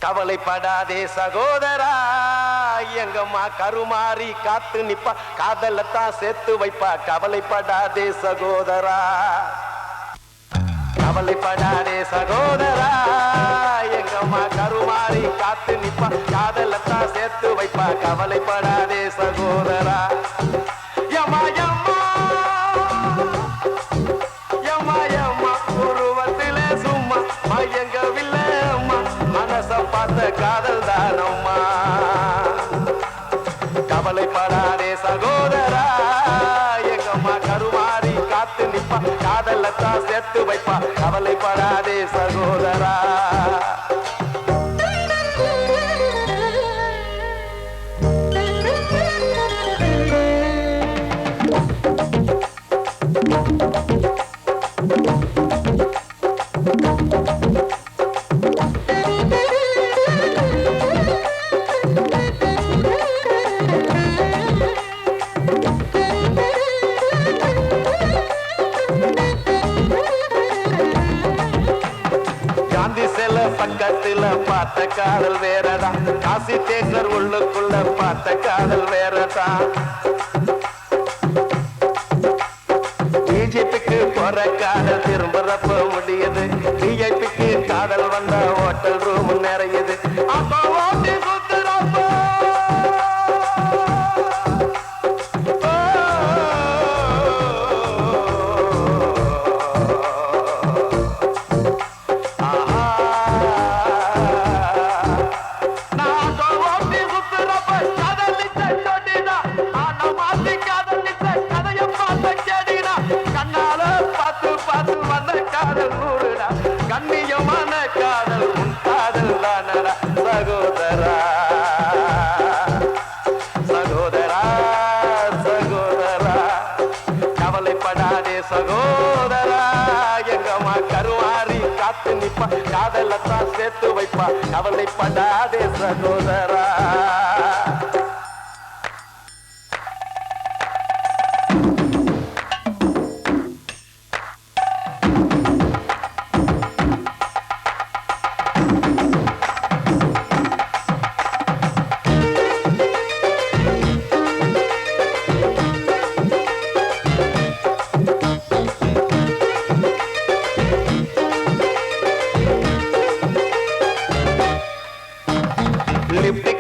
கவலைப்படாதே சகோதரா, எங்கம்மா கருமாறி காத்து நிப்பா, காதலத்தான் சேர்த்து வைப்பா. கவலைப்படாதே சகோதரா, கவலைப்படாதே சகோதரா, எங்கம்மா கருமாறி காத்து நிப்பா, காதலத்தான் சேர்த்து வைப்பா. கவலைப்படாதே சகோதரா. யம்மா யம்மா யம்மா யம்மா உருவத்திலே சும்மா மயங்கவில்லை அம்மா, மனச பார்த்த காதல் தானம்மா. கவலைப்படாதே சகோதரா, எங்கம்மா கருமாறி காத்து நிப்பா, காதலத்தான் சேர்த்து வைப்பா. கவலைப்படாதே சகோதரா. பக்கத்துல பார்த்த காதல் வேறதான், காசி தேக்கர் உள்ளுக்குள்ள பார்த்த காதல் வேறதான். பிஜேபிக்கு போற காதல் திரும்புறப்ப முடியுது, பிஜேபிக்கு காதல் வந்த ஹோட்டல் ரூம் நிறையுது. அப்போ ஓட்டி சுத்துறப்போ கண்ணியமான காதல் உன் காதல் தானடா சகோதரா. சகோதரா சகோதரா, கவலைப்படாதே சகோதரா, எங்கம்மா கருவாரி காத்து நிப்பா, காதலத்தான் சேர்த்து வைப்பா. கவலைப்படாதே சகோதரா.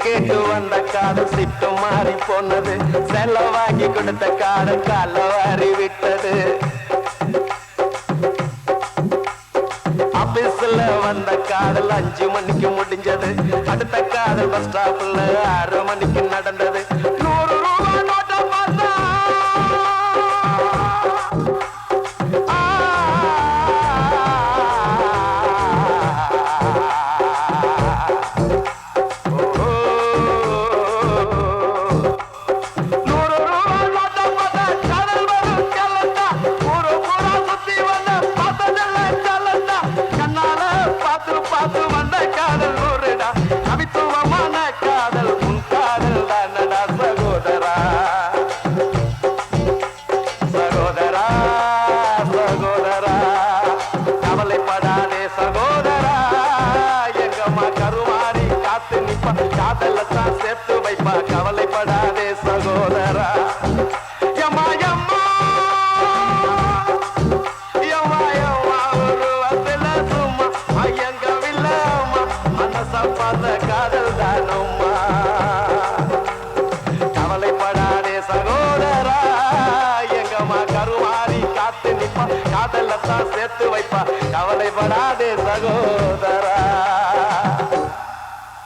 கேட்டு வந்த காதல் சிட்டு மாறி போனது, செலவாக்கி கொடுத்த காதல் கால வாரி விட்டது. ஆபீஸ்ல வந்த காதல் 5 மணிக்கு முடிஞ்சது, அடுத்த காதல் பஸ் ஸ்டாப்ல 6 மணிக்கு நடந்தது. 100 ரூபாய் நோட்டை பார்த்தா பார்த்து வந்த காதல் ஊருடா, கவித்துவமான காதல் உன் காதல் தானடா சகோதரா. சகோதரா சகோதரா, கவலைப்படாதே சகோதரா, எங்கம்மா கருமாறி காத்து நிப்பா, காதலத்தான் சேர்த்து வைப்பா. கவலைப்படாதே சகோதரா. யம்மா யம்மா யம்மா யம்மா உருவத்தில சும்மா மயங்கவில்லை அம்மா, மனச பார்த்த காதல் தானம்மா. கவலைப்படாதே சகோதரா, எங்கம்மா கருமாறி காத்து நிப்பா, காதலத்தான் சேர்த்து வைப்பா. கவலைப்படாதே சகோதரா.